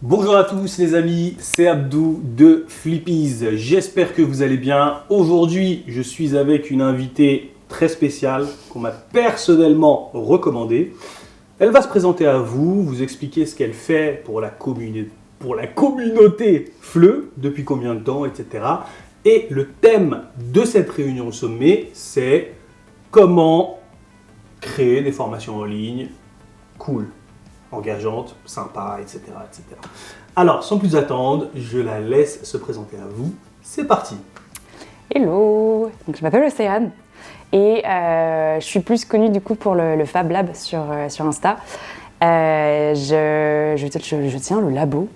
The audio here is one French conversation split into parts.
Bonjour à tous les amis, c'est Abdou de Flippies. J'espère que vous allez bien. Aujourd'hui, je suis avec une invitée très spéciale qu'on m'a personnellement recommandée. Elle va se présenter à vous, vous expliquer ce qu'elle fait pour la communauté FLE, depuis combien de temps, etc. Et le thème de cette réunion au sommet, c'est comment créer des formations en ligne cool, engageante, sympa, etc., etc. Alors, sans plus attendre, je la laisse se présenter à vous. C'est parti. Hello, donc je m'appelle Océane et je suis plus connue du coup pour le Fab Lab sur Insta. Je tiens le labo,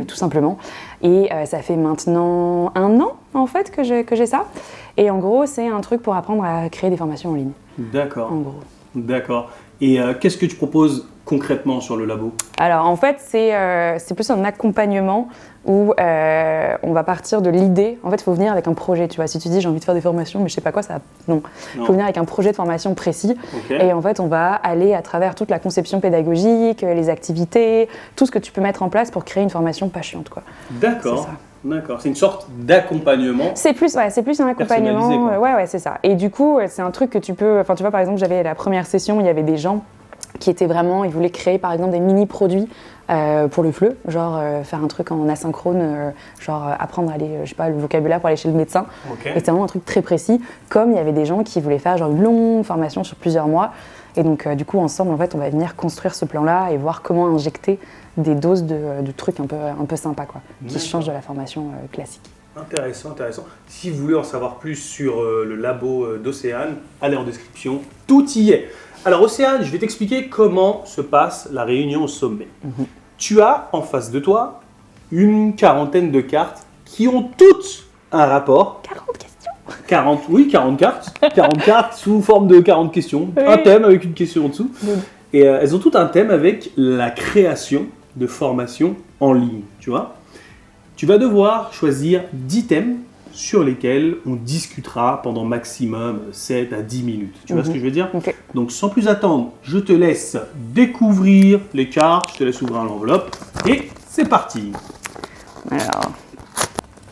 tout simplement. Et ça fait maintenant 1 an en fait que j'ai ça. Et en gros, c'est un truc pour apprendre à créer des formations en ligne. D'accord. En gros. D'accord. Et qu'est-ce que tu proposes concrètement sur le labo? Alors en fait, c'est plus un accompagnement où on va partir de l'idée. En fait, il faut venir avec un projet, tu vois. Si tu dis j'ai envie de faire des formations, mais je sais pas quoi, ça... Non. Il faut venir avec un projet de formation précis. Okay. Et en fait, on va aller à travers toute la conception pédagogique, les activités, tout ce que tu peux mettre en place pour créer une formation pas chiante, quoi. D'accord. C'est ça. D'accord. C'est une sorte d'accompagnement. C'est plus un accompagnement. Ouais, c'est ça. Et du coup, c'est un truc que tu peux... Enfin, tu vois, par exemple, j'avais la première session, il y avait des gens qui étaient vraiment... Ils voulaient créer, par exemple, des mini-produits pour le FLE, genre faire un truc en asynchrone, genre apprendre à aller, je sais pas, le vocabulaire pour aller chez le médecin. Okay. Et c'était vraiment un truc très précis, comme il y avait des gens qui voulaient faire genre une longue formation sur plusieurs mois. Et donc, du coup, ensemble, en fait, on va venir construire ce plan-là et voir comment injecter des doses de trucs un peu sympas, quoi, qui changent de la formation classique. Intéressant, intéressant. Si vous voulez en savoir plus sur le labo d'Océane, allez en description, tout y est. Alors Océane, je vais t'expliquer comment se passe la réunion au sommet. Tu as en face de toi une quarantaine de cartes qui ont toutes un rapport. 40 questions. 40 cartes. 40 cartes sous forme de 40 questions. Oui. Un thème avec une question en dessous. Oui. Et elles ont toutes un thème avec la création de formations en ligne, tu vois. Tu vas devoir choisir 10 thèmes sur lesquels on discutera pendant maximum 7 à 10 minutes. Tu vois ce que je veux dire? Okay. Donc sans plus attendre, je te laisse découvrir les cartes, je te laisse ouvrir l'enveloppe et c'est parti. Alors,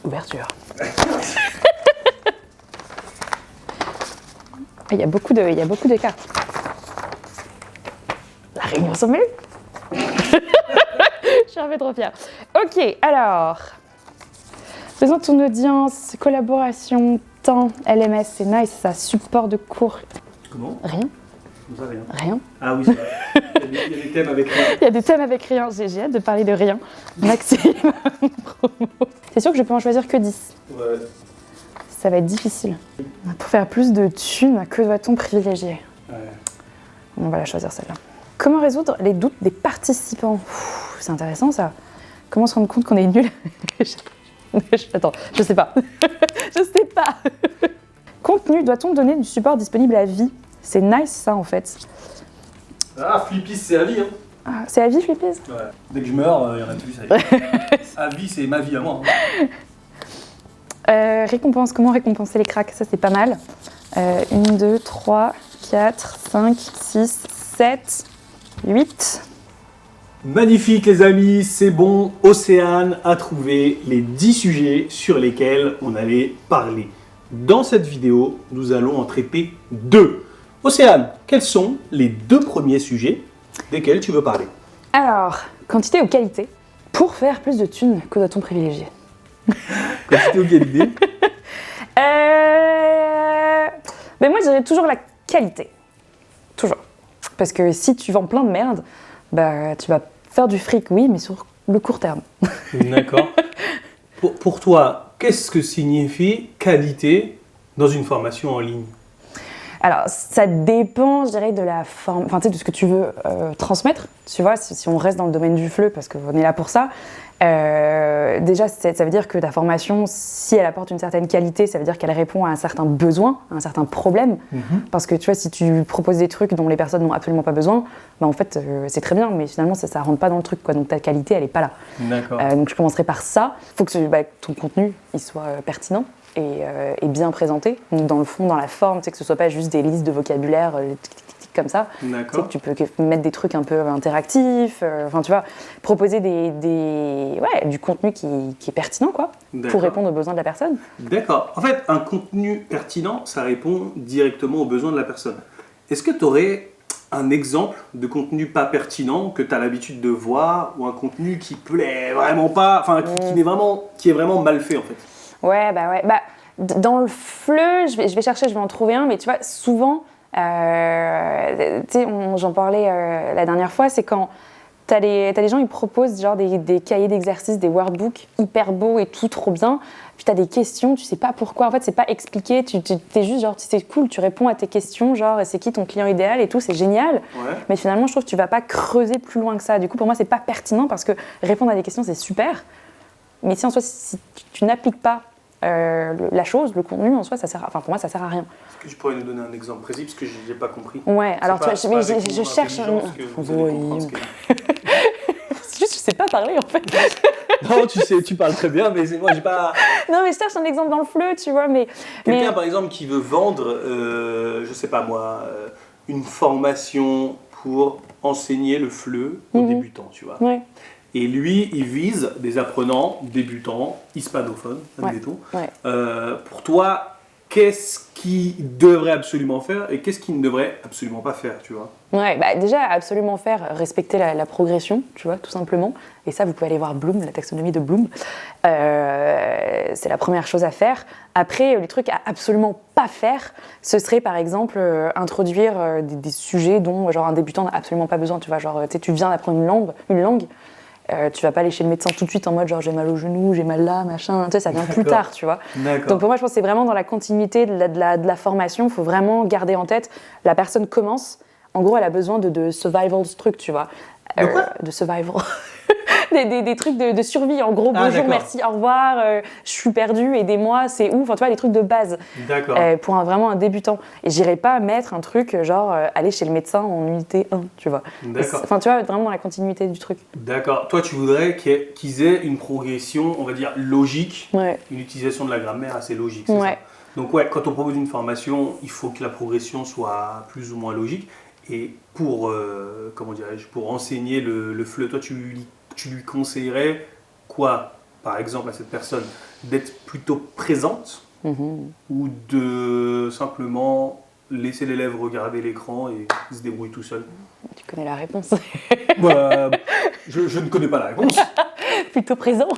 ouverture. Il y a beaucoup de cartes. La réunion sommet. Je suis un peu trop fière. Ok, alors... Présente ton audience, collaboration, temps, LMS, c'est nice, ça, support de cours. Comment? Rien. Ça, rien. Rien. Ah oui, c'est vrai. Il y a des thèmes avec rien. Il y a des thèmes avec rien, j'ai hâte de parler de rien. Maximum promo. C'est sûr que je peux en choisir que 10. Ouais. Ça va être difficile. Pour faire plus de thunes, que doit-on privilégier? Ouais. On va la choisir celle-là. Comment résoudre les doutes des participants? C'est intéressant ça. Comment se rendre compte qu'on est nul? Attends, je sais pas. Je sais pas. Contenu, doit-on donner du support disponible à vie? C'est nice ça en fait. Ah, Flippies, c'est à vie, hein. Ah, c'est à vie, Flippies? Ouais. Dès que je meurs, il y en a plus, ça y est. À vie, c'est ma vie à moi. Récompense, comment récompenser les cracks? Ça c'est pas mal. 1, 2, 3, 4, 5, 6, 7, 8. Magnifique les amis, c'est bon, Océane a trouvé les 10 sujets sur lesquels on allait parler. Dans cette vidéo, nous allons en traiter 2. Océane, quels sont les 2 premiers sujets desquels tu veux parler? Alors, quantité ou qualité? Pour faire plus de thunes, que doit-on privilégier? Quantité ou qualité? Ben moi je dirais toujours la qualité. Toujours. Parce que si tu vends plein de merde, bah, tu vas faire du fric, oui, mais sur le court terme. D'accord. Pour toi, qu'est-ce que signifie qualité dans une formation en ligne? Alors, ça dépend, je dirais, de la forme, enfin, tu sais, de ce que tu veux transmettre. Tu vois, si on reste dans le domaine du FLE, parce qu'on est là pour ça, déjà, ça veut dire que ta formation, si elle apporte une certaine qualité, ça veut dire qu'elle répond à un certain besoin, à un certain problème. Parce que, tu vois, si tu proposes des trucs dont les personnes n'ont absolument pas besoin, bah, en fait, c'est très bien, mais finalement, ça rentre pas dans le truc, quoi. Donc, ta qualité, elle est pas là. D'accord. Donc, je commencerai par ça. Il faut que ton contenu, il soit pertinent. Et bien présenté, donc dans le fond, dans la forme, que ce soit pas juste des listes de vocabulaire comme ça. D'accord. Tu peux mettre des trucs un peu interactifs, enfin tu vois, proposer du contenu qui est pertinent quoi, pour répondre aux besoins de la personne. D'accord. En fait, un contenu pertinent, ça répond directement aux besoins de la personne. Est-ce que tu aurais un exemple de contenu pas pertinent que tu as l'habitude de voir, ou un contenu qui plaît vraiment pas, enfin qui est vraiment mal fait en fait? Ouais. Dans le fleu, je vais chercher, je vais en trouver un, mais tu vois, souvent, j'en parlais la dernière fois, c'est quand t'as les gens, ils proposent genre des cahiers d'exercices, des workbooks hyper beaux et tout, trop bien, puis t'as des questions, tu sais pas pourquoi, en fait, c'est pas expliqué, t'es juste genre, c'est cool, tu réponds à tes questions, genre, c'est qui ton client idéal et tout, c'est génial, mais finalement, je trouve que tu vas pas creuser plus loin que ça. Du coup, pour moi, c'est pas pertinent parce que répondre à des questions, c'est super, mais si en soi, si tu n'appliques pas la chose, le contenu en soi, pour moi, ça sert à rien. Est-ce que tu pourrais nous donner un exemple précis parce que je n'ai pas compris? Ouais, alors je cherche un. Je sais pas parler en fait. Non, tu parles très bien, mais moi j'ai pas. Non, mais je cherche un exemple dans le fleu, tu vois, mais. Quelqu'un par exemple qui veut vendre, je sais pas moi, une formation pour enseigner le fleu aux débutants, tu vois. Ouais. Et lui, il vise des apprenants débutants, hispanophones, admettons. Ouais. Pour toi, qu'est-ce qu'il devrait absolument faire et qu'est-ce qu'il ne devrait absolument pas faire, tu vois? Ouais, déjà, absolument faire, respecter la progression, tu vois, tout simplement. Et ça, vous pouvez aller voir Bloom, la taxonomie de Bloom. C'est la première chose à faire. Après, les trucs à absolument pas faire, ce serait par exemple introduire des sujets dont genre, un débutant n'a absolument pas besoin. Tu vois, genre, tu viens d'apprendre une langue. Tu vas pas aller chez le médecin tout de suite en mode genre j'ai mal au genou, j'ai mal là, machin, tu sais, ça vient plus tard, tu vois. Donc pour moi, je pense que c'est vraiment dans la continuité de la formation, il faut vraiment garder en tête, la personne commence, en gros, elle a besoin de survival trucs, tu vois. De survival. des trucs de survie, en gros, bonjour, merci, au revoir, je suis perdue, aidez-moi, c'est où, enfin tu vois, les trucs de base. D'accord. Pour vraiment un débutant. Et j'irai pas mettre un truc genre aller chez le médecin en unité 1, tu vois. D'accord. Enfin tu vois, vraiment dans la continuité du truc. D'accord. Toi, tu voudrais qu'ils aient une progression, on va dire, logique, une utilisation de la grammaire assez logique, c'est ça? Donc quand on propose une formation, il faut que la progression soit plus ou moins logique. Et pour enseigner le FLE, toi, tu lui conseillerais quoi, par exemple, à cette personne? D'être plutôt présente ou de simplement laisser l'élève regarder l'écran et il se débrouille tout seul? Tu connais la réponse. Je ne connais pas la réponse. Plutôt présent.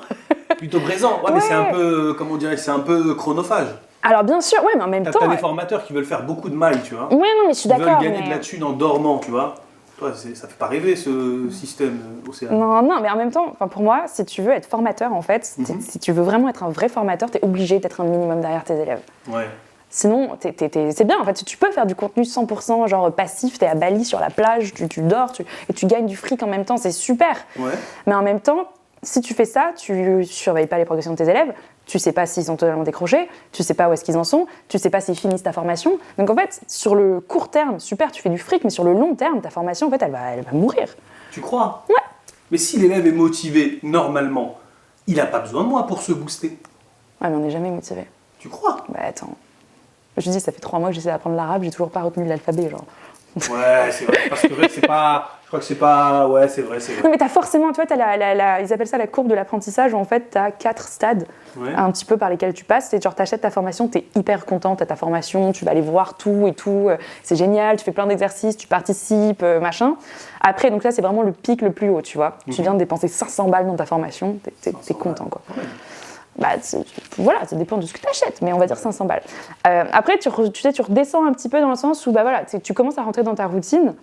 Plutôt présent, mais c'est un peu, c'est un peu chronophage. Alors bien sûr, mais en même temps... T'as des formateurs qui veulent faire beaucoup de mailles, tu vois. Oui, non, mais je suis d'accord. Ils veulent gagner de la thune en dormant, tu vois. Toi, ça fait pas rêver ce système océan. Non, mais en même temps, pour moi, si tu veux être formateur, en fait, si tu veux vraiment être un vrai formateur, t'es obligé d'être un minimum derrière tes élèves. Ouais. Sinon, c'est bien, en fait, tu peux faire du contenu 100% genre passif, t'es à Bali sur la plage, tu dors, et tu gagnes du fric en même temps, c'est super. Ouais. Mais en même temps, si tu fais ça, tu surveilles pas les progressions de tes élèves, tu sais pas s'ils sont totalement décrochés, tu sais pas où est-ce qu'ils en sont, tu sais pas s'ils finissent ta formation. Donc en fait, sur le court terme, super, tu fais du fric, mais sur le long terme, ta formation, en fait, elle va mourir. Tu crois? Ouais. Mais si l'élève est motivé, normalement, il a pas besoin de moi pour se booster. Ouais, mais on n'est jamais motivé. Tu crois? Bah attends. Je dis, ça fait 3 mois que j'essaie d'apprendre l'arabe, j'ai toujours pas retenu l'alphabet, genre. Ouais, c'est vrai, parce que c'est pas... Je crois que c'est pas... Ouais, c'est vrai. Non, mais t'as forcément, tu vois, ils appellent ça la courbe de l'apprentissage, où en fait, t'as 4 stades, un petit peu par lesquels tu passes. C'est genre, t'achètes ta formation, t'es hyper content, t'as ta formation, tu vas aller voir tout et tout, c'est génial, tu fais plein d'exercices, tu participes, machin. Après, donc là, c'est vraiment le pic le plus haut, tu vois. Tu viens de dépenser 500 balles dans ta formation, t'es content, quoi. Voilà, ça dépend de ce que tu achètes, mais on va dire 500 balles. Après, tu redescends un petit peu dans le sens où tu commences à rentrer dans ta routine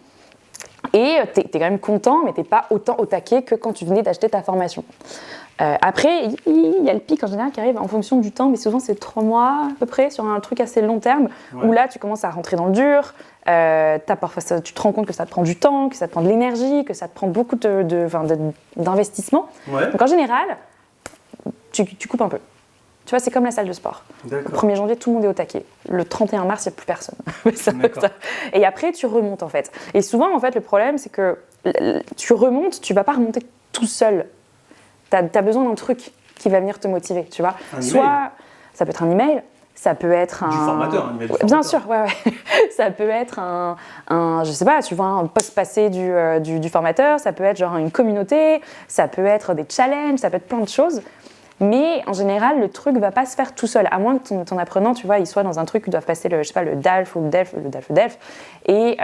et tu es quand même content, mais tu n'es pas autant au taquet que quand tu venais d'acheter ta formation. Après, il y a le pic en général qui arrive en fonction du temps, mais souvent c'est 3 mois à peu près sur un truc assez long terme, où là tu commences à rentrer dans le dur, parfois tu te rends compte que ça te prend du temps, que ça te prend de l'énergie, que ça te prend beaucoup d'investissement. Donc en général, tu coupes un peu. Tu vois, c'est comme la salle de sport. Le 1er janvier, tout le monde est au taquet. Le 31 mars, il n'y a plus personne. Et après, tu remontes, en fait. Et souvent, en fait, le problème, c'est que tu remontes, tu ne vas pas remonter tout seul. Tu as besoin d'un truc qui va venir te motiver, tu vois. Soit, ça peut être un email, Ça peut être Du formateur, un email du formateur. Bien sûr, ouais. Ça peut être je sais pas, tu vois, un post passé du formateur, ça peut être genre une communauté, ça peut être des challenges, ça peut être plein de choses. Mais en général, le truc va pas se faire tout seul, à moins que ton apprenant, tu vois, il soit dans un truc où ils doivent passer le DALF ou le DELF, et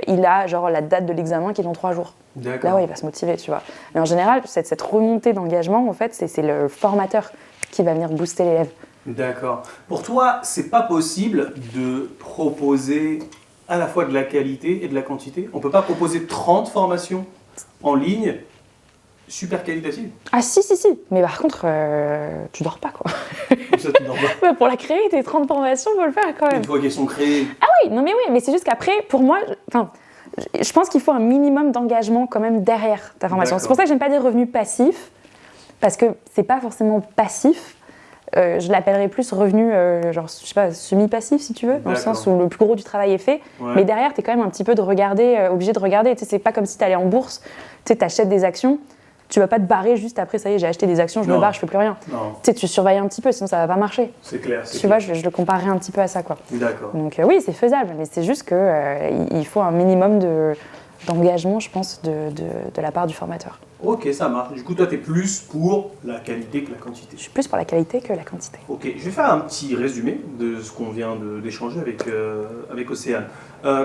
il a genre la date de l'examen qui est dans 3 jours. D'accord. Là, ouais, il va se motiver, tu vois. Mais en général, cette remontée d'engagement, en fait, c'est le formateur qui va venir booster l'élève. D'accord. Pour toi, c'est pas possible de proposer à la fois de la qualité et de la quantité? On peut pas proposer 30 formations en ligne super qualitatives? Ah si, mais par contre, tu dors pas, quoi. Comme ça, tu dors pas. Pour la créer, tes 30 formations, faut le faire quand même. Une fois qu'elles sont créées. Ah oui, mais c'est juste qu'après, pour moi, je pense qu'il faut un minimum d'engagement quand même derrière ta formation. D'accord. C'est pour ça que j'aime pas dire revenu passif, parce que c'est pas forcément passif. Je l'appellerais plus revenu, genre, je sais pas, semi-passif si tu veux, dans le sens où le plus gros du travail est fait. Ouais. Mais derrière, tu es quand même un petit peu obligé de regarder. Tu sais, c'est pas comme si tu allais en bourse, tu sais, t'achètes des actions, tu vas pas te barrer juste après, ça y est, j'ai acheté des actions, je me barre, je fais plus rien. Tu sais, tu surveilles un petit peu, sinon ça va pas marcher. C'est clair. Tu vois, je le comparerais un petit peu à ça, quoi. D'accord. Donc oui, c'est faisable, mais c'est juste qu'il faut un minimum d'engagement, je pense, de la part du formateur. Ok, ça marche. Du coup, toi, tu es plus pour la qualité que la quantité. Je suis plus pour la qualité que la quantité. Ok, je vais faire un petit résumé de ce qu'on vient d'échanger avec Océane.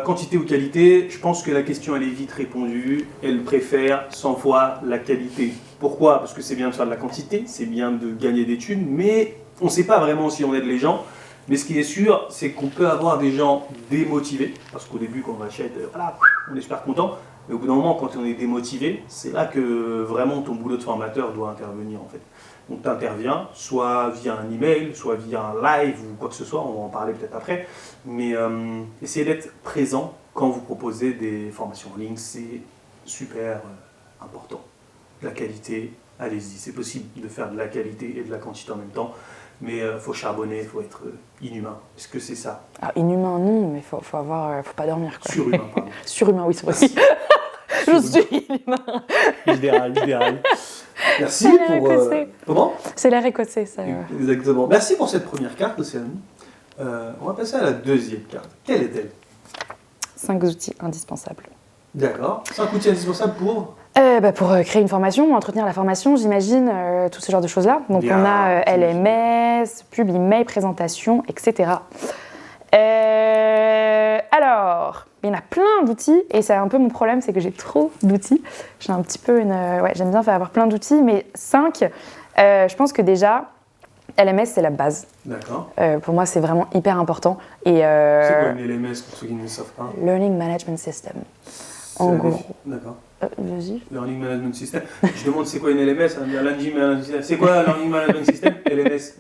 Quantité ou qualité, je pense que la question elle est vite répondue. Elle préfère 100 fois la qualité. Pourquoi? Parce que c'est bien de faire de la quantité, c'est bien de gagner des thunes, mais on ne sait pas vraiment si on aide les gens. Mais ce qui est sûr, c'est qu'on peut avoir des gens démotivés, parce qu'au début, quand on achète, voilà, on est super content. Mais au bout d'un moment, quand on est démotivé, c'est là que vraiment ton boulot de formateur doit intervenir en fait. Donc tu interviens, soit via un email, soit via un live ou quoi que ce soit, on va en parler peut-être après. Mais essayez d'être présent quand vous proposez des formations en ligne, c'est super important. La qualité, allez-y, c'est possible de faire de la qualité et de la quantité en même temps. Mais il faut charbonner, il faut être inhumain. Est-ce que c'est ça? Alors, inhumain, non, mais faut pas dormir, quoi. Surhumain, pardon. Surhumain, oui, c'est vrai. Je suis inhumain. Je déraille. Merci pour... Comment? C'est l'air écossais, ça. Exactement. Merci pour cette première carte, Océane. On va passer à la deuxième carte. Quelle est-elle? 5 outils indispensables. D'accord. 5 outils indispensables pour? Pour créer une formation, entretenir la formation, j'imagine, tout ce genre de choses-là. Donc Bien, on a LMS, pub, email, présentation, etc. Alors, il y en a plein d'outils, et c'est un peu mon problème, c'est que j'ai trop d'outils. J'ai un petit peu j'aime bien avoir plein d'outils, mais 5, je pense que déjà, LMS, c'est la base. D'accord. Pour moi, c'est vraiment hyper important. Et, c'est quoi une LMS pour ceux qui ne le savent pas? Learning Management System. En gros. D'accord. Vas-y. Learning Management System. Je demande c'est quoi une LMS? Learning Management System. C'est quoi Learning Management System? LMS.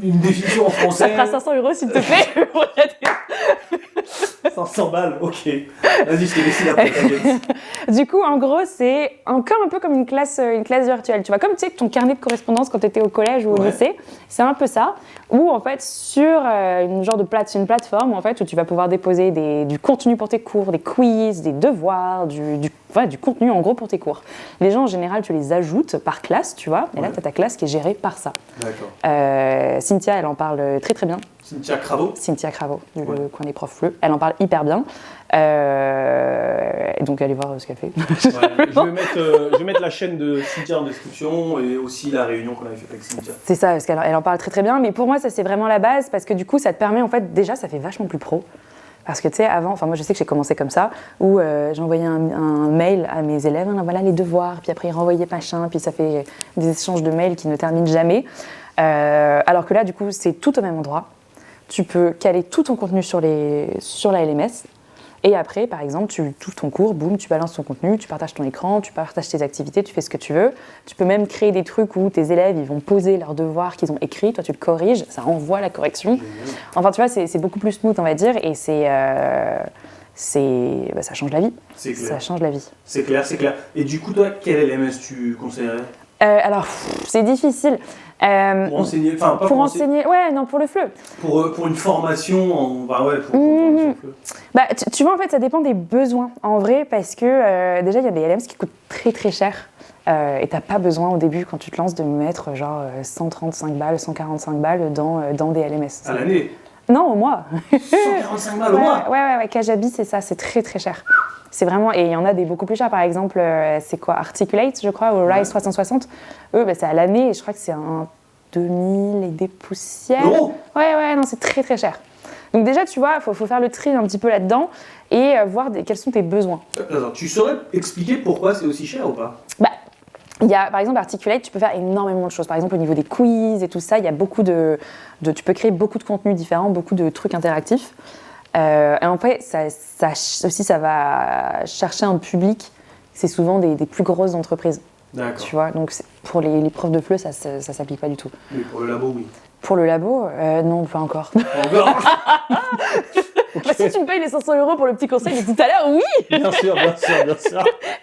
Une définition en français. Ça fera 500 € s'il te plaît. 500 balles, ok. Vas-y, je t'ai laissé la protagoniste. Du coup, en gros, c'est encore un peu comme une classe virtuelle. Tu vois, comme tu sais, ton carnet de correspondance quand tu étais au collège ou au lycée, c'est un peu ça. Où en fait, sur une plateforme en fait, où tu vas pouvoir déposer du contenu pour tes cours, des quiz, des devoirs, du contenu en gros pour tes cours. Les gens en général, tu les ajoutes par classe, tu vois. Et là, tu as ta classe qui est gérée par ça. D'accord. Cynthia, elle en parle très très bien. Cynthia Cravo, du coin des profs bleus. Elle en parle hyper bien. Donc, allez voir ce qu'elle fait. Je vais mettre la chaîne de Cynthia en description et aussi la réunion qu'on avait faite avec Cynthia. C'est ça, parce qu'elle en parle très très bien. Mais pour moi, ça c'est vraiment la base parce que du coup, ça te permet, en fait, déjà, ça fait vachement plus pro. Parce que tu sais, avant, moi je sais que j'ai commencé comme ça, où j'envoyais un mail à mes élèves, voilà les devoirs, puis après ils renvoyaient machin, puis ça fait des échanges de mails qui ne terminent jamais. Alors que là, du coup, c'est tout au même endroit. Tu peux caler tout ton contenu sur la LMS. Et après, par exemple, tu ouvres ton cours, boum, tu balances ton contenu, tu partages ton écran, tu partages tes activités, tu fais ce que tu veux. Tu peux même créer des trucs où tes élèves ils vont poser leurs devoirs qu'ils ont écrits, toi tu le corriges, ça envoie la correction. Enfin, tu vois, c'est beaucoup plus smooth, on va dire, et ça change la vie. C'est clair. Ça change la vie. C'est clair. Et du coup, toi, quel LMS tu conseillerais? Alors, c'est difficile. Pour enseigner, enfin pas pour enseigner, ouais, non, pour le FLE. Pour une formation, pour une formation FLE. Tu vois, en fait, ça dépend des besoins, en vrai, parce que déjà, il y a des LMS qui coûtent très très cher. Et t'as pas besoin au début, quand tu te lances, de mettre genre 135 balles, 145 balles dans des LMS. À l'année? Non, au mois. 145 balles au mois? Ouais, Kajabi, c'est ça, c'est très très cher. C'est vraiment, et il y en a des beaucoup plus chers, par exemple, c'est quoi, Articulate, je crois, ou Rise 360. Eux, c'est à l'année, et je crois que c'est un 2000 et des poussières. Euros? Ouais, non, c'est très très cher. Donc déjà, tu vois, il faut faire le tri un petit peu là-dedans et voir quels sont tes besoins. Attends, tu saurais expliquer pourquoi c'est aussi cher ou pas? Il y a, par exemple, Articulate, tu peux faire énormément de choses. Par exemple, au niveau des quiz et tout ça, il y a beaucoup tu peux créer beaucoup de contenus différents, beaucoup de trucs interactifs. Et en fait, ça va chercher un public. C'est souvent des plus grosses entreprises. D'accord. Tu vois, donc pour les profs de FLE, ça s'applique pas du tout. Mais pour le labo, oui. Pour le labo, non, pas encore. Encore? Bah, si tu me payes les 500 € pour le petit conseil de tout à l'heure, oui. Bien sûr.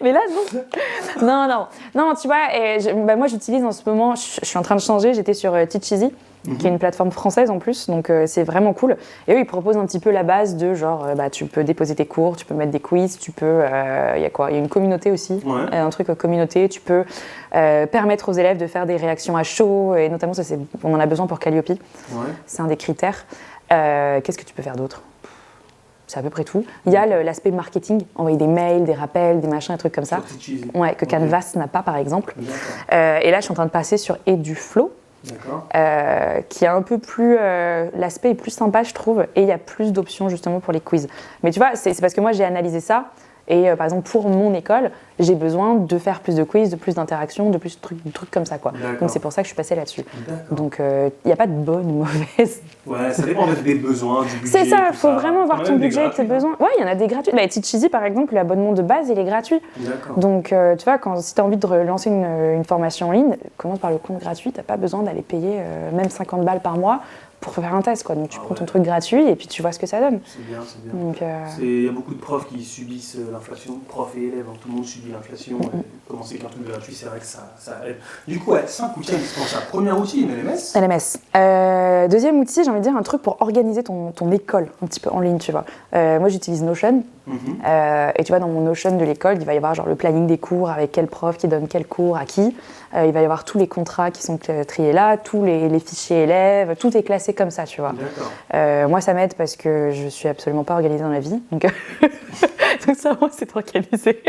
Mais là, non. Non, tu vois, moi j'utilise en ce moment, je suis en train de changer, j'étais sur Teacheasy, qui est une plateforme française en plus, donc c'est vraiment cool. Et eux, ils proposent un petit peu la base de genre, tu peux déposer tes cours, tu peux mettre des quiz, tu peux, il y a quoi? Il y a une communauté aussi, un truc communauté, tu peux permettre aux élèves de faire des réactions à chaud, et notamment, on en a besoin pour Calliope, c'est un des critères. Qu'est-ce que tu peux faire d'autre? C'est à peu près tout. Il y a l'aspect marketing, envoyer des mails, des rappels, des machins, des trucs comme ça. Que Canvas n'a pas, par exemple. Et là, je suis en train de passer sur EduFlow, qui est un peu plus... l'aspect est plus sympa, je trouve, et il y a plus d'options, justement, pour les quiz. Mais tu vois, c'est parce que moi, j'ai analysé ça, et par exemple, pour mon école, j'ai besoin de faire plus de quiz, de plus d'interactions, de plus de trucs comme ça, quoi. Donc, c'est pour ça que je suis passée là-dessus. Donc, il n'y a pas de bonne ou mauvaise. Ouais, ça dépend des besoins, du budget. C'est ça, il faut vraiment voir ton budget et tes besoins. Ouais, il y en a des gratuits. Teacheasy, par exemple, l'abonnement de base, il est gratuit. Donc, tu vois, si tu as envie de lancer une formation en ligne, commence par le compte gratuit. Tu n'as pas besoin d'aller payer même 50 balles par mois pour faire un test, quoi. Donc, tu prends ton truc gratuit et puis tu vois ce que ça donne. C'est bien. Donc, il y a beaucoup de profs qui subissent l'inflation, profs et élèves, tout le monde subit l'inflation. Commencer avec un truc gratuit, c'est vrai que ça aide. Du coup, 5 outils indispensables. Premier outil, une LMS. LMS. Deuxième outil, j'ai envie de dire un truc pour organiser ton école un petit peu en ligne, tu vois. Moi, j'utilise Notion. Et tu vois, dans mon Notion de l'école, il va y avoir genre le planning des cours, avec quel prof qui donne quel cours à qui. Il va y avoir tous les contrats qui sont triés là, tous les fichiers élèves, tout est classé comme ça, tu vois. Moi, ça m'aide parce que je suis absolument pas organisée dans la vie. Donc ça, moi, c'est organisé.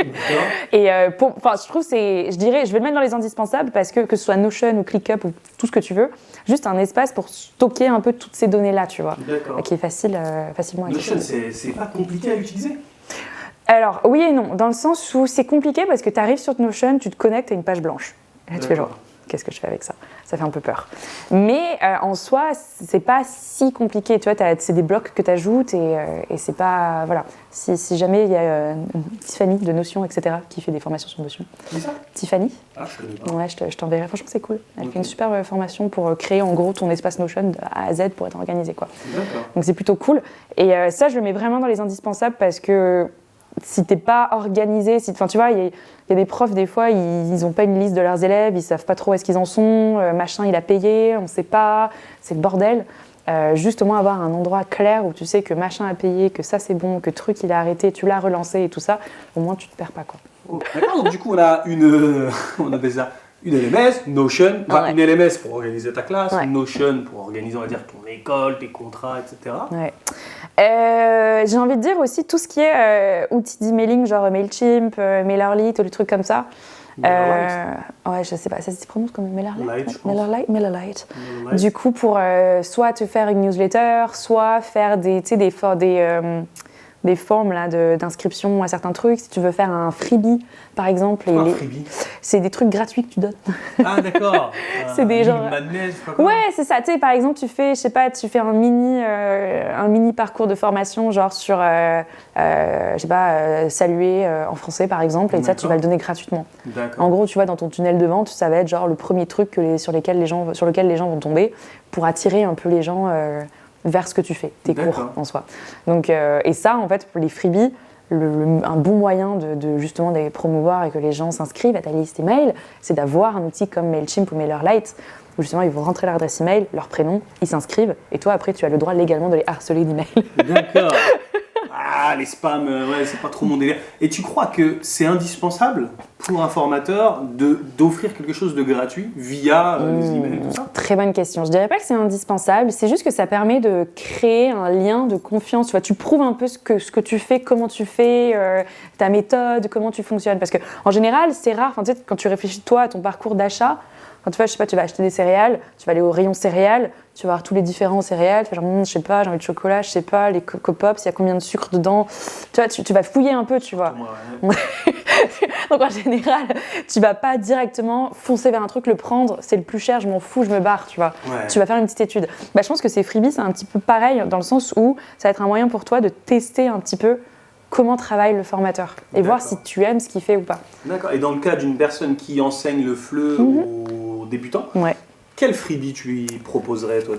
Et je trouve, je dirais, je vais le mettre dans les indispensables parce que ce soit Notion ou ClickUp ou tout ce que tu veux, juste un espace pour stocker un peu toutes ces données-là, tu vois, qui est facilement accessible. Notion, c'est pas compliqué à utiliser? Alors, oui et non, dans le sens où c'est compliqué parce que tu arrives sur Notion, tu te connectes à une page blanche. Et là, tu fais genre, qu'est-ce que je fais avec ça? Ça fait un peu peur. Mais en soi, c'est pas si compliqué. Tu vois, c'est des blocs que tu ajoutes et c'est pas... Voilà. Si jamais il y a Tiffany de Notion, etc., qui fait des formations sur Notion. Qui ça? Tiffany. Ah, je connais pas. Ouais, je t'enverrai. Franchement, c'est cool. Elle fait une super formation pour créer en gros ton espace Notion de A à Z pour être organisé, quoi. Donc c'est plutôt cool. Et ça, je le mets vraiment dans les indispensables parce que si t'es pas organisé, tu vois, il y a des profs, des fois, ils ont pas une liste de leurs élèves, ils savent pas trop où est-ce qu'ils en sont, machin, il a payé, on sait pas, c'est le bordel. Juste au moins avoir un endroit clair où tu sais que machin a payé, que ça c'est bon, que truc il a arrêté, tu l'as relancé et tout ça, au moins tu te perds pas, quoi. D'accord, donc du coup, on a on appelle ça une LMS, Notion, une LMS pour organiser ta classe, Notion pour organiser, on va dire, ton école, tes contrats, etc. J'ai envie de dire aussi tout ce qui est outils d'emailing, genre MailChimp, MailerLite, des trucs comme ça. Ouais, je sais pas, ça se prononce comme MailerLite. MailerLite. Du coup, pour soit te faire une newsletter, soit faire des formes là, d'inscription à certains trucs. Si tu veux faire un freebie, par exemple. Freebie. C'est des trucs gratuits que tu donnes. Ah, d'accord. C'est des gens. Ouais, c'est ça. Tu sais, par exemple, tu fais un mini parcours de formation, genre sur, saluer en français, par exemple, et ça, tu vas le donner gratuitement. En gros, tu vois, dans ton tunnel de vente, ça va être genre le premier truc sur lequel les gens vont tomber pour attirer un peu les gens vers ce que tu fais, tes cours en soi. Donc, et ça, en fait, pour les freebies, un bon moyen de justement les promouvoir et que les gens s'inscrivent à ta liste email, c'est d'avoir un outil comme MailChimp ou MailerLite où justement ils vont rentrer leur adresse email, leur prénom, ils s'inscrivent et toi après tu as le droit légalement de les harceler d'emails. D'accord. Ah, les spams, ouais, c'est pas trop mon délire. Et tu crois que c'est indispensable pour un formateur d'offrir quelque chose de gratuit via les emails et tout ça? Très bonne question. Je dirais pas que c'est indispensable, c'est juste que ça permet de créer un lien de confiance. Tu vois, tu prouves un peu ce que tu fais, comment tu fais, ta méthode, comment tu fonctionnes. Parce que en général, c'est rare. Enfin, tu sais, quand tu réfléchis toi à ton parcours d'achat, quand tu vas, je sais pas, tu vas acheter des céréales, tu vas aller au rayon céréales, tu vas voir tous les différents céréales, tu vas genre, je sais pas, j'ai envie de chocolat, je sais pas, les Coco Pops, il y a combien de sucre dedans. Tu vois, tu vas fouiller un peu, tu vois. Ouais. Donc en général, tu vas pas directement foncer vers un truc, le prendre, c'est le plus cher, je m'en fous, je me barre, tu vois. Ouais. Tu vas faire une petite étude. Bah, je pense que ces freebies, c'est un petit peu pareil, dans le sens où ça va être un moyen pour toi de tester un petit peu comment travaille le formateur et voir si tu aimes ce qu'il fait ou pas. D'accord. Et dans le cas d'une personne qui enseigne le FLE aux débutants, Ouais. quel freebie tu lui proposerais, toi,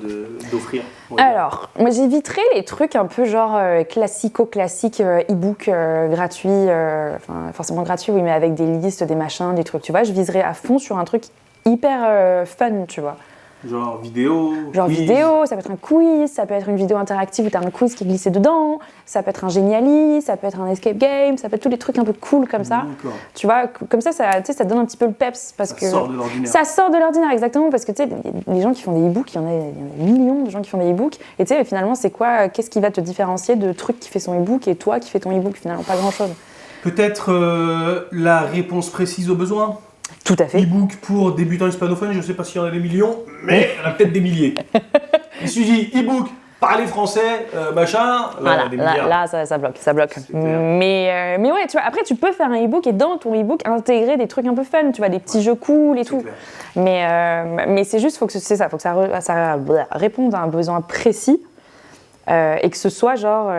d'offrir? Alors, moi j'éviterais les trucs un peu genre classico-classique, e-book gratuit, enfin forcément gratuit, oui, mais avec des listes, des machins, des trucs, tu vois. Je viserais à fond sur un truc hyper fun, tu vois. Genre vidéo, Genre quiz. vidéo, ça peut être un quiz, ça peut être une vidéo interactive où tu as un quiz qui est glissé dedans, ça peut être un Geniali, ça peut être un escape game, ça peut être tous les trucs un peu cool comme ça. D'accord. Tu vois, comme ça, tu sais, ça donne un petit peu le peps. Parce Ça sort de l'ordinaire. Ça sort de l'ordinaire, exactement, parce que tu sais, les gens qui font des e-books, il y en a millions de gens qui font des e-books, et tu sais, finalement, c'est quoi, qu'est-ce qui va te différencier de truc qui fait son e-book et toi qui fais ton e-book, finalement, pas grand-chose. Peut-être la réponse précise aux besoins. Tout à fait. E-book pour débutants hispanophones, je ne sais pas s'il y en a des millions, mais il y en a peut-être des milliers. Il suffit e-book, parler français, machin, Voilà, des milliards. là, ça bloque, ça bloque. Mais ouais, tu vois, après, tu peux faire un e-book et dans ton e-book, intégrer des trucs un peu fun, tu vois, des petits jeux cool et tout. Clair. Mais c'est juste, faut que ça réponde à un besoin précis et que ce soit genre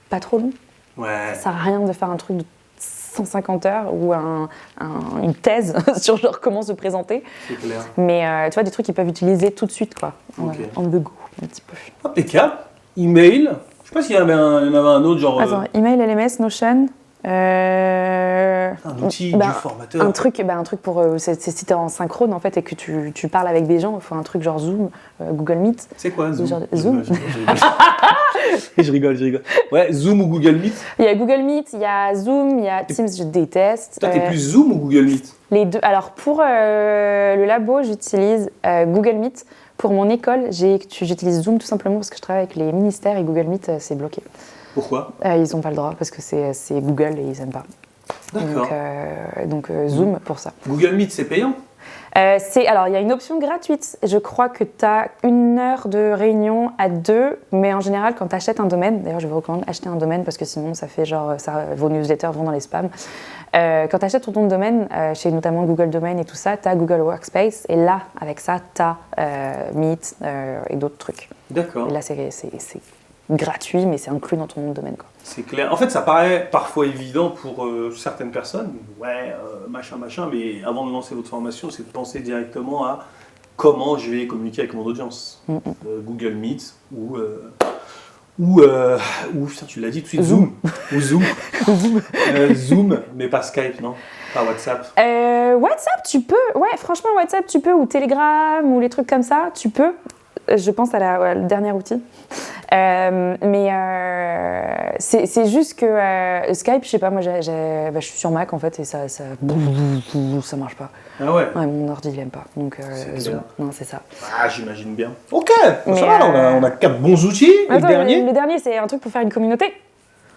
pas trop long. Ouais. Ça sert à rien de faire un truc de 150 heures ou une thèse sur genre comment se présenter. C'est clair. Mais tu vois, des trucs qu'ils peuvent utiliser tout de suite, quoi. Okay. En the go, un petit peu. Impeccable. Email. Je sais pas s'il y en avait un autre, genre. Attends, email, LMS, Notion. Un outil du formateur. Un truc pour. Si t'es en synchrone en fait et que tu parles avec des gens, il faut un truc genre Zoom, Google Meet. C'est quoi Zoom? Zoom. Je rigole. Ouais, Zoom ou Google Meet? Il y a Google Meet, il y a Zoom, il y a Teams, je déteste. Toi, t'es plus Zoom ou Google Meet? Les deux. Alors pour le labo, j'utilise Google Meet. Pour mon école, j'utilise Zoom tout simplement parce que je travaille avec les ministères et Google Meet, c'est bloqué. Pourquoi? Ils n'ont pas le droit parce que c'est Google et ils n'aiment pas. D'accord. Donc Zoom pour ça. Google Meet, c'est payant? Alors, il y a une option gratuite. Je crois que tu as 1 heure de réunion à 2, mais en général, quand tu achètes un domaine, d'ailleurs, je vous recommande acheter un domaine parce que sinon, ça fait genre, vos newsletters vont dans les spams. Quand tu achètes ton nom de domaine, chez notamment Google Domain et tout ça, tu as Google Workspace, et là, avec ça, tu as Meet et d'autres trucs. D'accord. Et là, c'est gratuit, mais c'est inclus dans ton nom de domaine, quoi. C'est clair. En fait, ça paraît parfois évident pour certaines personnes. Ouais, machin, mais avant de lancer votre formation, c'est de penser directement à comment je vais communiquer avec mon audience. Google Meet ou putain, tu l'as dit tout de suite, Zoom. Ou Zoom. Zoom, mais pas Skype, non? Pas WhatsApp. WhatsApp, tu peux. Ouais, franchement, WhatsApp, tu peux. Ou Telegram, ou les trucs comme ça, tu peux. Je pense à le dernier outil. Mais c'est juste que Skype, je sais pas, moi je suis sur Mac en fait et ça marche pas. Ah ouais? Ouais, mon ordi il aime pas. Donc Zoom. Non, c'est ça. Ah, j'imagine bien. Ok, bon, ça va, on a 4 bons outils. Et attends, le dernier? Le dernier, c'est un truc pour faire une communauté.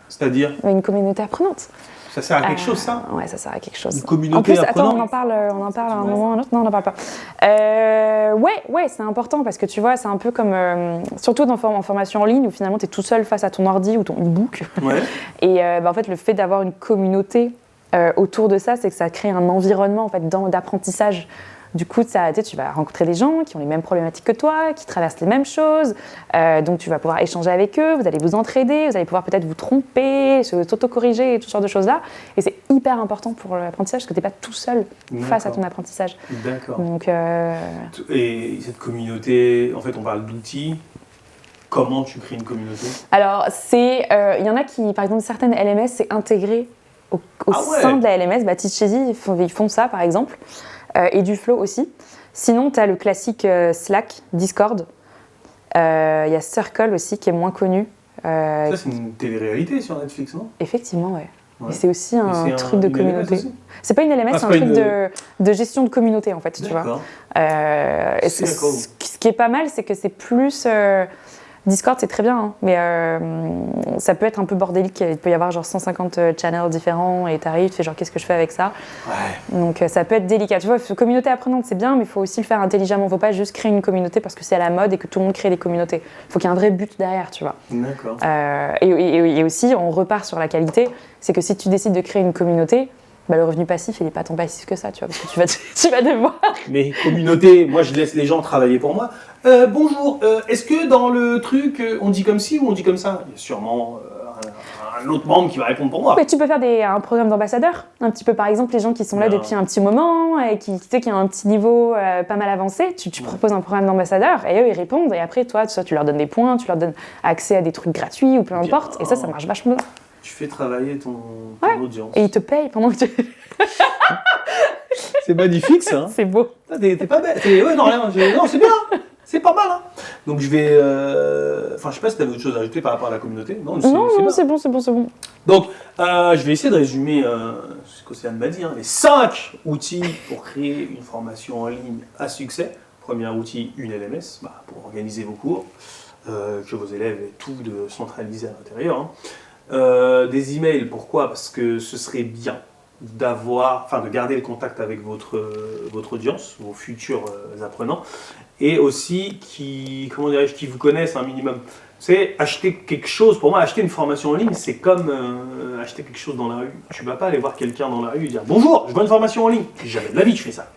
C'est-à-dire? Une communauté apprenante. Ça sert à quelque chose, ça? Ouais, ça sert à quelque chose. Une communauté en plus, apprenante. attends, on en parle à un moment ou à un autre. Non, on n'en parle pas. Ouais, c'est important parce que tu vois, c'est un peu comme, surtout en formation en ligne où finalement tu es tout seul face à ton ordi ou ton e-book. Ouais. Et en fait, le fait d'avoir une communauté autour de ça, c'est que ça crée un environnement en fait, d'apprentissage. Du coup, tu vas rencontrer des gens qui ont les mêmes problématiques que toi, qui traversent les mêmes choses. Donc, tu vas pouvoir échanger avec eux, vous allez vous entraider, vous allez pouvoir peut-être vous tromper, s'auto-corriger et toutes sortes de choses-là. Et c'est hyper important pour l'apprentissage parce que tu n'es pas tout seul face à ton apprentissage. D'accord. Donc, Et cette communauté, en fait, on parle d'outils. Comment tu crées une communauté? Alors, il y en a qui, par exemple, certaines LMS, c'est intégré au sein de la LMS. Teacheasy, ils font ça, par exemple. Et du Flow aussi. Sinon, tu as le classique Slack, Discord. Il y a Circle aussi qui est moins connu. Ça, c'est une télé-réalité sur Netflix, non? Effectivement, ouais. Ouais. Et c'est aussi un truc de une communauté. LMS aussi. C'est pas une LMS, Ah, c'est un c'est truc pas de gestion de communauté en fait, tu vois. D'accord. Et C'est d'accord. ce qui est pas mal, c'est que c'est plus. Discord, c'est très bien, hein, mais ça peut être un peu bordélique. Il peut y avoir genre 150 channels différents et t'arrives, tu fais genre qu'est-ce que je fais avec ça. Ouais. Donc ça peut être délicat. Tu vois, communauté apprenante, c'est bien, mais il faut aussi le faire intelligemment. Il faut pas juste créer une communauté parce que c'est à la mode et que tout le monde crée des communautés. Il faut qu'il y ait un vrai but derrière, tu vois. D'accord. Et aussi, on repart sur la qualité. C'est que si tu décides de créer une communauté, bah, le revenu passif, il n'est pas tant passif que ça, tu vois, parce que tu vas devoir. Mais communauté, moi je laisse les gens travailler pour moi. Bonjour, est-ce que dans le truc, on dit comme ci ou on dit comme ça? Il y a sûrement un autre membre qui va répondre pour moi. Mais tu peux faire un programme d'ambassadeur, un petit peu par exemple, les gens qui sont là depuis un petit moment et qui ont un petit niveau pas mal avancé, tu proposes un programme d'ambassadeur et eux ils répondent et après toi tu leur donnes des points, tu leur donnes accès à des trucs gratuits ou peu importe et ça marche vachement bien. Tu fais travailler ton audience. Et ils te payent pendant que tu... C'est magnifique ça. Hein. C'est beau. T'es pas bête. Ouais, non, rien. Non, c'est bien. C'est pas mal. Hein. Donc je vais. Enfin, je sais pas si t'avais autre chose à ajouter par rapport à la communauté. Non, c'est bon. Donc, je vais essayer de résumer ce qu'Océane m'a dit. Hein, les 5 outils pour créer une formation en ligne à succès. Premier outil, une LMS, pour organiser vos cours, que vos élèves aient tout de centralisé à l'intérieur. Hein. Des emails, pourquoi? Parce que ce serait bien de garder le contact avec votre audience, vos futurs apprenants, et aussi qui vous connaissent un minimum. C'est acheter quelque chose. Pour moi, acheter une formation en ligne, c'est comme acheter quelque chose dans la rue. Tu vas pas aller voir quelqu'un dans la rue et dire bonjour, je veux une formation en ligne. Jamais de la vie tu fais ça.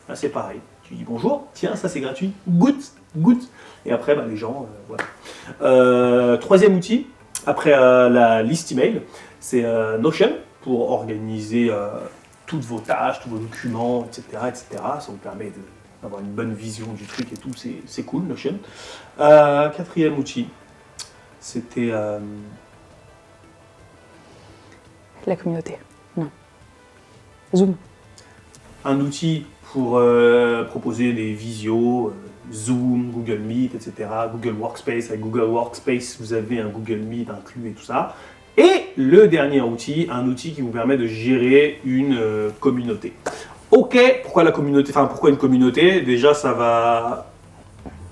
Là, c'est pareil. Tu dis bonjour, tiens, ça c'est gratuit, goûte. Et après, les gens, voilà. Troisième outil, après la liste email, c'est Notion pour organiser toutes vos tâches, tous vos documents, etc. Ça vous permet d'avoir une bonne vision du truc et tout, c'est cool, Notion. Quatrième outil, c'était... La communauté. Non. Zoom. Un outil pour proposer des visios, Zoom, Google Meet, etc. Google Workspace. Avec Google Workspace, vous avez un Google Meet inclus et tout ça. Et le dernier outil, un outil qui vous permet de gérer une communauté. Ok, pourquoi la communauté? Enfin, pourquoi une communauté? Déjà, ça va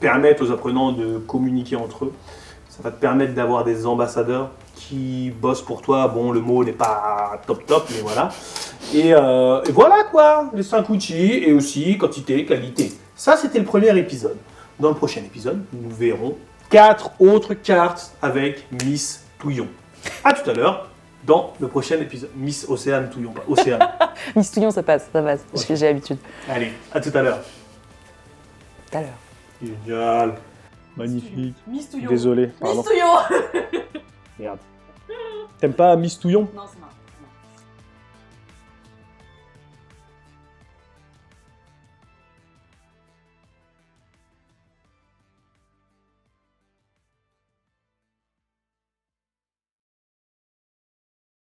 permettre aux apprenants de communiquer entre eux. Ça va te permettre d'avoir des ambassadeurs qui bossent pour toi. Bon, le mot n'est pas top, mais voilà. Et voilà quoi, les 5 outils et aussi quantité, qualité. Ça, c'était le premier épisode. Dans le prochain épisode, nous verrons 4 autres cartes avec Miss Touillon. À tout à l'heure dans le prochain épisode. Miss Océane Touillon, pas Océane. Miss Touillon, ça passe, parce que j'ai l'habitude. Allez, à tout à l'heure. Tout à l'heure. Génial. Magnifique. Miss Touillon. Désolé, pardon. Miss Touillon. Merde. T'aimes pas Miss Touillon? Non, c'est marrant.